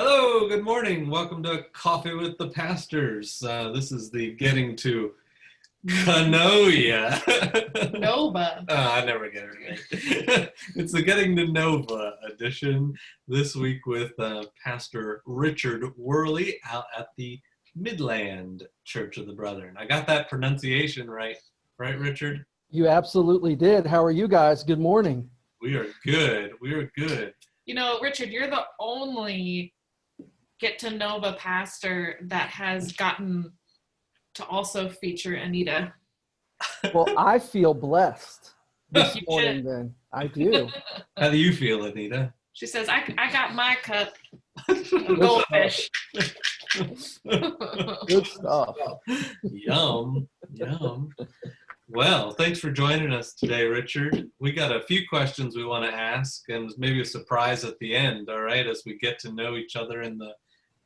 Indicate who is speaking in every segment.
Speaker 1: Hello, good morning. Welcome to Coffee with the Pastors. This is the Getting to Know Ya.
Speaker 2: Nova.
Speaker 1: I never get it right. It's the Getting to Nova edition this week with Pastor Richard Wehrle out at the Midland Church of the Brethren. I got that pronunciation right, Richard?
Speaker 3: You absolutely did. How are you guys? Good morning.
Speaker 1: We are good. We are good.
Speaker 2: You know, Richard, you're the only Get to Nova pastor that has gotten to also feature Anita.
Speaker 3: Well, I feel blessed this
Speaker 2: You
Speaker 3: morning
Speaker 2: should.
Speaker 3: then. I do.
Speaker 1: How do you feel, Anita?
Speaker 2: She says, I got my cup of
Speaker 3: Good
Speaker 2: goldfish.
Speaker 3: Good stuff.
Speaker 1: Yum, yum. Well, thanks for joining us today, Richard. We got a few questions we want to ask and maybe a surprise at the end, all right, as we get to know each other in the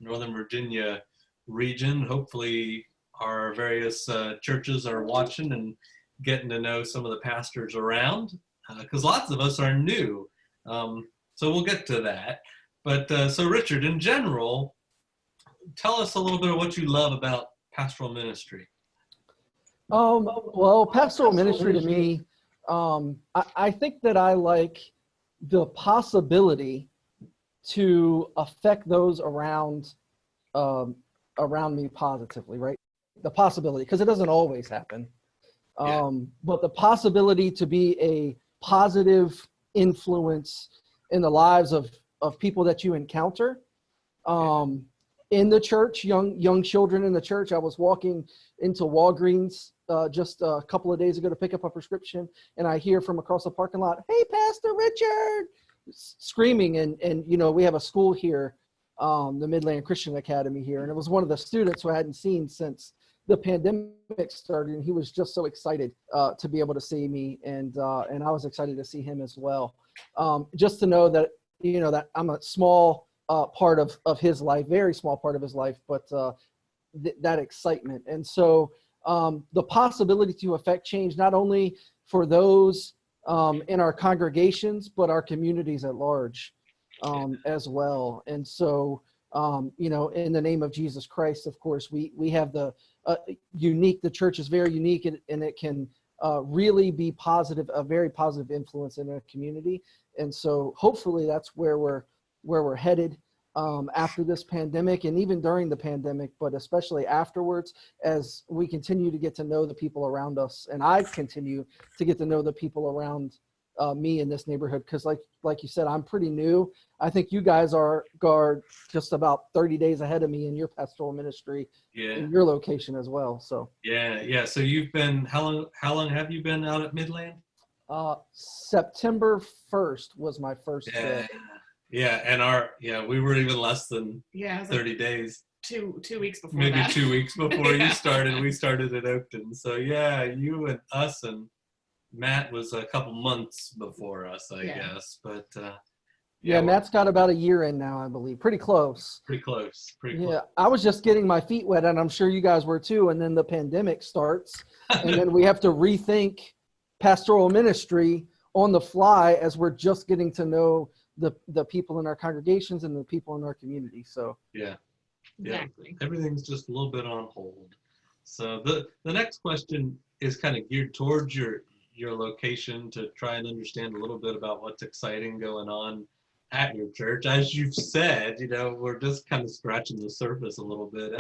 Speaker 1: Northern Virginia region. Hopefully our various churches are watching and getting to know some of the pastors around, because lots of us are new. So we'll get to that. But so Richard, in general, tell us a little bit of what you love about pastoral ministry.
Speaker 3: Well, pastoral ministry to me, I think that I like the possibility to affect those around me positively, right? The possibility, because it doesn't always happen. But the possibility to be a positive influence in the lives of people that you encounter in the church, young children in the church. I was walking into Walgreens just a couple of days ago to pick up a prescription, and I hear from across the parking lot, "Hey, Pastor Richard!" screaming, and you know, we have a school here, the Midland Christian Academy here, and it was one of the students who I hadn't seen since the pandemic started, and he was just so excited to be able to see me, and I was excited to see him as well. Just to know that, you know, that I'm a small part of his life, very small part of his life, but that excitement. And so the possibility to affect change, not only for those in our congregations, but our communities at large as well. And so, you know, in the name of Jesus Christ, of course, we have the church is very unique, and it can really be positive, a very positive influence in a community. And so hopefully that's where we're headed after this pandemic, and even during the pandemic, but especially afterwards, as we continue to get to know the people around us. And I continue to get to know the people around me in this neighborhood, because like you said, I'm pretty new. I think you guys are just about 30 days ahead of me in your pastoral ministry, in your location as well. So
Speaker 1: yeah. So you've been, how long have you been out at Midland?
Speaker 3: September 1st was my first day.
Speaker 1: Yeah, and we were even less than 30 days.
Speaker 2: Two weeks before
Speaker 1: Maybe
Speaker 2: that.
Speaker 1: 2 weeks before you started. We started at Oakton. So yeah, you and us, and Matt was a couple months before us, I guess. But
Speaker 3: Matt's got about a year in now, I believe. Pretty close.
Speaker 1: Pretty close.
Speaker 3: Yeah, I was just getting my feet wet, and I'm sure you guys were too. And then the pandemic starts, and then we have to rethink pastoral ministry on the fly as we're just getting to know the people in our congregations and the people in our community. So
Speaker 2: Exactly.
Speaker 1: Everything's just a little bit on hold. So the next question is kind of geared towards your location, to try and understand a little bit about what's exciting going on at your church. As you've said, you know, we're just kind of scratching the surface a little bit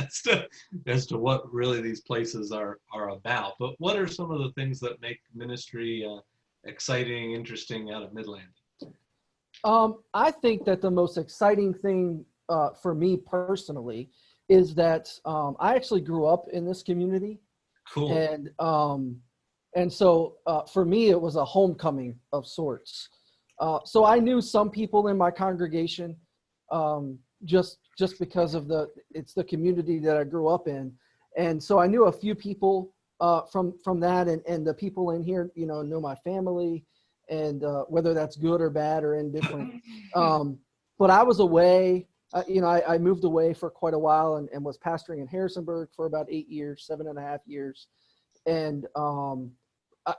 Speaker 1: as to what really these places are about. But what are some of the things that make ministry exciting, interesting out of Midland?
Speaker 3: I think that the most exciting thing for me personally is that I actually grew up in this community.
Speaker 1: Cool.
Speaker 3: And so for me, it was a homecoming of sorts. So I knew some people in my congregation just because of it's the community that I grew up in. And so I knew a few people from that, and the people in here, you know my family, and whether that's good or bad or indifferent. But I was away, I moved away for quite a while and was pastoring in Harrisonburg for about 8 years, 7.5 years. And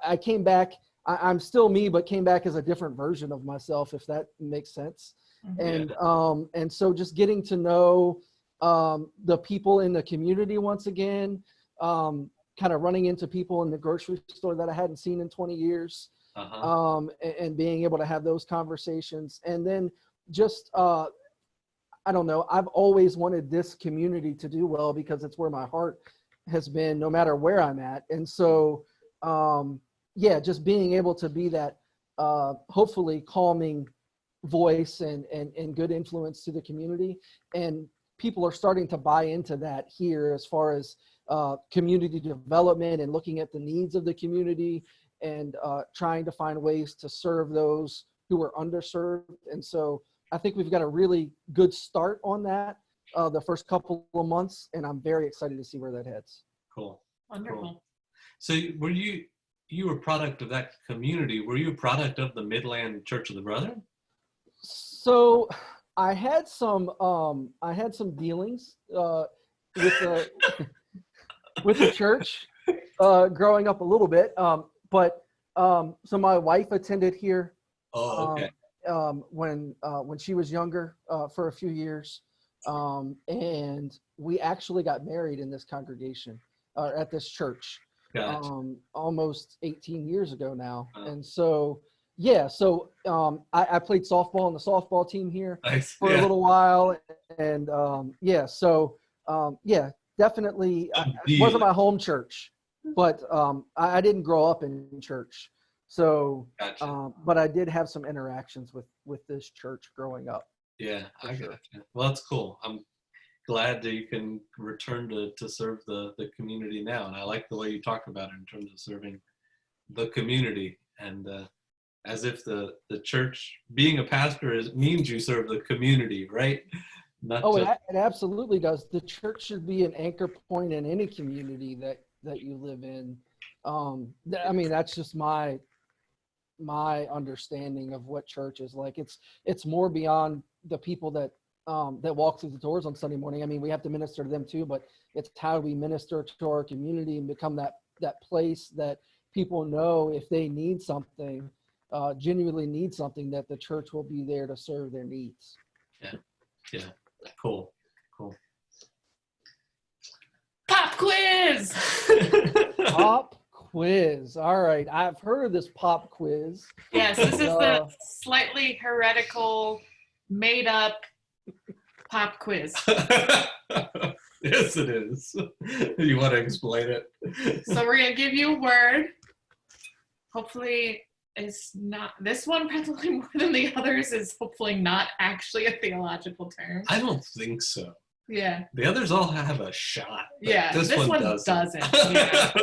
Speaker 3: I came back, I'm still me, but came back as a different version of myself, if that makes sense. And so just getting to know the people in the community once again, kind of running into people in the grocery store that I hadn't seen in 20 years, and being able to have those conversations. And then just, I don't know, I've always wanted this community to do well because it's where my heart has been no matter where I'm at. And so, yeah, just being able to be that hopefully calming voice and good influence to the community. And people are starting to buy into that here as far as community development and looking at the needs of the community and trying to find ways to serve those who are underserved. And so I think we've got a really good start on that the first couple of months, and I'm very excited to see where that heads.
Speaker 1: Cool.
Speaker 2: Wonderful.
Speaker 1: Cool. So were you were a product of that community? Were you a product of the Midland Church of the Brethren?
Speaker 3: So I had some dealings with the with the church growing up a little bit, but so my wife attended here.
Speaker 1: Oh, okay.
Speaker 3: When she was younger for a few years, and we actually got married in this congregation at this church.
Speaker 1: Gotcha.
Speaker 3: Almost 18 years ago now. And so, yeah, so I played softball on the softball team here for a little while. And yeah, so yeah, definitely it wasn't my home church, but I didn't grow up in church. So,
Speaker 1: Gotcha.
Speaker 3: but I did have some interactions with this church growing up.
Speaker 1: Yeah, I gotcha. Well, that's cool. I'm glad that you can return to serve the community now. And I like the way you talk about it in terms of serving the community, and as if the church, being a pastor, means you serve the community, right?
Speaker 3: It absolutely does. The church should be an anchor point in any community that you live in. I mean, that's just my understanding of what church is like. It's more beyond the people that walk through the doors on Sunday morning. I mean, we have to minister to them too, but it's how we minister to our community and become that place that people know if they need something, genuinely need something, that the church will be there to serve their needs.
Speaker 1: Yeah. Cool.
Speaker 2: Pop quiz.
Speaker 3: Pop quiz. All right. I've heard of this pop quiz.
Speaker 2: Yes, this is the slightly heretical, made up pop quiz.
Speaker 1: Yes, it is. You want to explain it?
Speaker 2: So we're going to give you a word. Hopefully it's not, this one probably more than the others is hopefully not actually a theological term.
Speaker 1: I don't think so.
Speaker 2: Yeah.
Speaker 1: The others all have a shot.
Speaker 2: Yeah, this one doesn't. Yeah.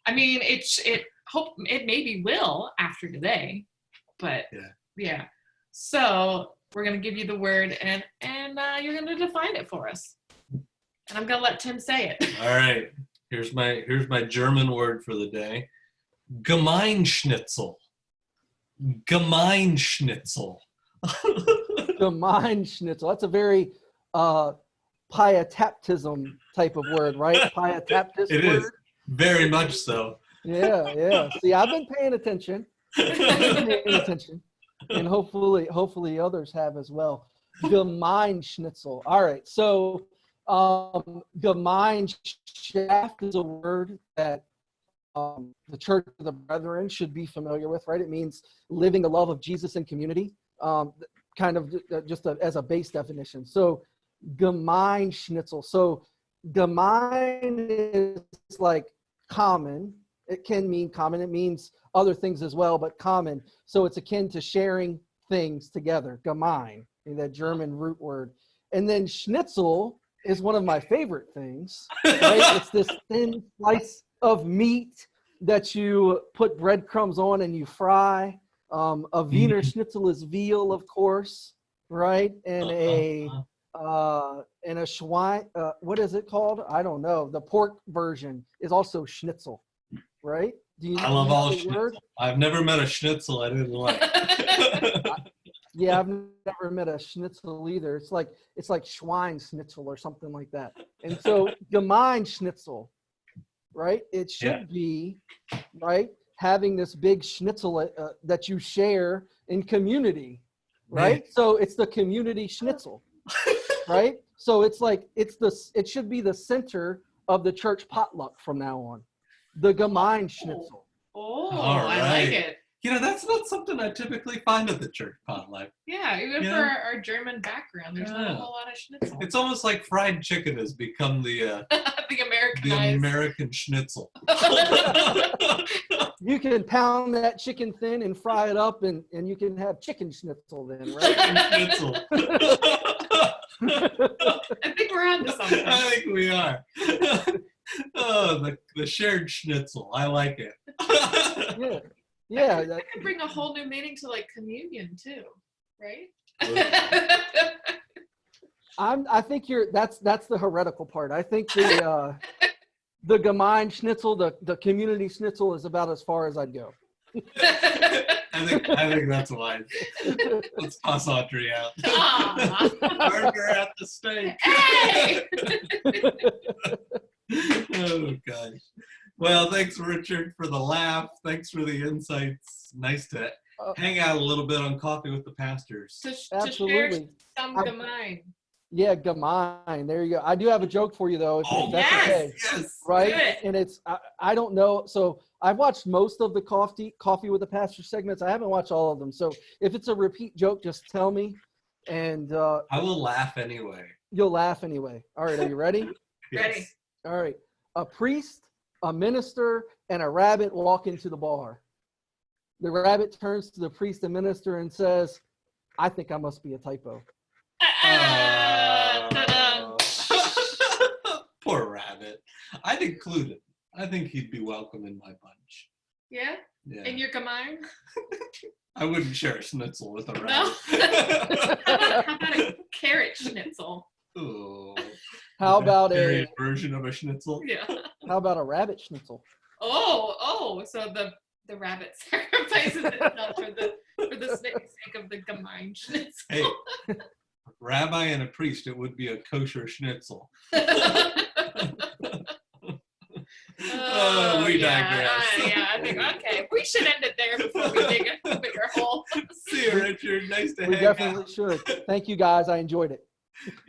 Speaker 2: I mean, it maybe will after today, but yeah. So we're gonna give you the word, and you're gonna define it for us, and I'm gonna let Tim say it. All
Speaker 1: right. Here's my German word for the day: Gemeinschnitzel. Gemeinschnitzel.
Speaker 3: Gemeinschnitzel. That's a very pietaptism type of word, right? Pietaptist.
Speaker 1: It word? Is very much so.
Speaker 3: Yeah. See, I've been paying attention. And hopefully others have as well. Gemeinschnitzel. All right. So Gemeinschaft is a word that the Church of the Brethren should be familiar with, right? It means living the love of Jesus in community, kind of just as a base definition. So Gemeinschnitzel. So Gemein is like common. It can mean common. It means other things as well, but common. So it's akin to sharing things together. Gemein, that German root word. And then schnitzel is one of my favorite things, right? It's this thin slice of meat that you put breadcrumbs on and you fry. A Wiener Schnitzel is veal, of course, right? And a Schwein, what is it called? I don't know. The pork version is also schnitzel, right?
Speaker 1: I love all schnitzel. I've never met a schnitzel I didn't like.
Speaker 3: Yeah, I've never met a schnitzel either. It's like Schwein Schnitzel or something like that. And so Gemein Schnitzel, right? It should be, right, having this big schnitzel that you share in community, right? So it's the community schnitzel, right? So it's like it should be the center of the church potluck from now on. The Gemein schnitzel.
Speaker 2: Oh,
Speaker 1: All
Speaker 2: I
Speaker 1: right.
Speaker 2: like it.
Speaker 1: You know, that's not something I typically find at the church potluck.
Speaker 2: Yeah, even for our German background, there's not a whole lot of schnitzel.
Speaker 1: It's almost like fried chicken has become the
Speaker 2: the
Speaker 1: American schnitzel.
Speaker 3: You can pound that chicken thin and fry it up, and you can have chicken schnitzel then, right?
Speaker 1: Chicken schnitzel.
Speaker 2: I think we're on to something.
Speaker 1: I think we are. Oh, the shared schnitzel. I like it.
Speaker 3: Yeah. Yeah.
Speaker 2: That could bring a whole new meaning to like communion too, right?
Speaker 3: I think that's the heretical part. I think the Gemein schnitzel, the community schnitzel, is about as far as I'd go.
Speaker 1: I think that's wise. Let's toss Audrey out. Burger at the stake.
Speaker 2: Hey!
Speaker 1: Oh gosh. Well, thanks Richard for the laugh. Thanks for the insights. Nice to hang out a little bit on Coffee with the Pastors.
Speaker 2: To
Speaker 3: Absolutely.
Speaker 2: share some Gemein.
Speaker 3: Yeah, Gemein. There you go. I do have a joke for you though. If that's
Speaker 2: yes,
Speaker 3: okay.
Speaker 1: Yes.
Speaker 3: Right?
Speaker 2: Good.
Speaker 3: And it's I don't know. So I've watched most of the Coffee with the Pastor segments. I haven't watched all of them. So if it's a repeat joke, just tell me, and
Speaker 1: I will laugh anyway.
Speaker 3: You'll laugh anyway. All right, are you ready?
Speaker 1: Yes.
Speaker 2: Ready.
Speaker 3: All right. A priest, a minister, and a rabbit walk into the bar. The rabbit turns to the priest and minister and says, "I think I must be a typo."
Speaker 1: Poor rabbit. I'd include him. I think he'd be welcome in my bunch.
Speaker 2: Yeah?
Speaker 1: Yeah.
Speaker 2: And your Gemein?
Speaker 1: I wouldn't share a schnitzel with a
Speaker 2: No?
Speaker 1: rabbit.
Speaker 2: How about a carrot schnitzel?
Speaker 1: Oh.
Speaker 3: How about
Speaker 1: a version of a schnitzel?
Speaker 2: Yeah.
Speaker 3: How about a rabbit schnitzel?
Speaker 2: Oh, so the rabbit sacrifices itself for the sake of the Gemein schnitzel.
Speaker 1: Hey, rabbi and a priest, it would be a kosher schnitzel. We digress.
Speaker 2: I think, okay, we should end it there before we dig a bigger hole.
Speaker 1: See you, Richard. Nice to hang out.
Speaker 3: We definitely should. Thank you, guys. I enjoyed it.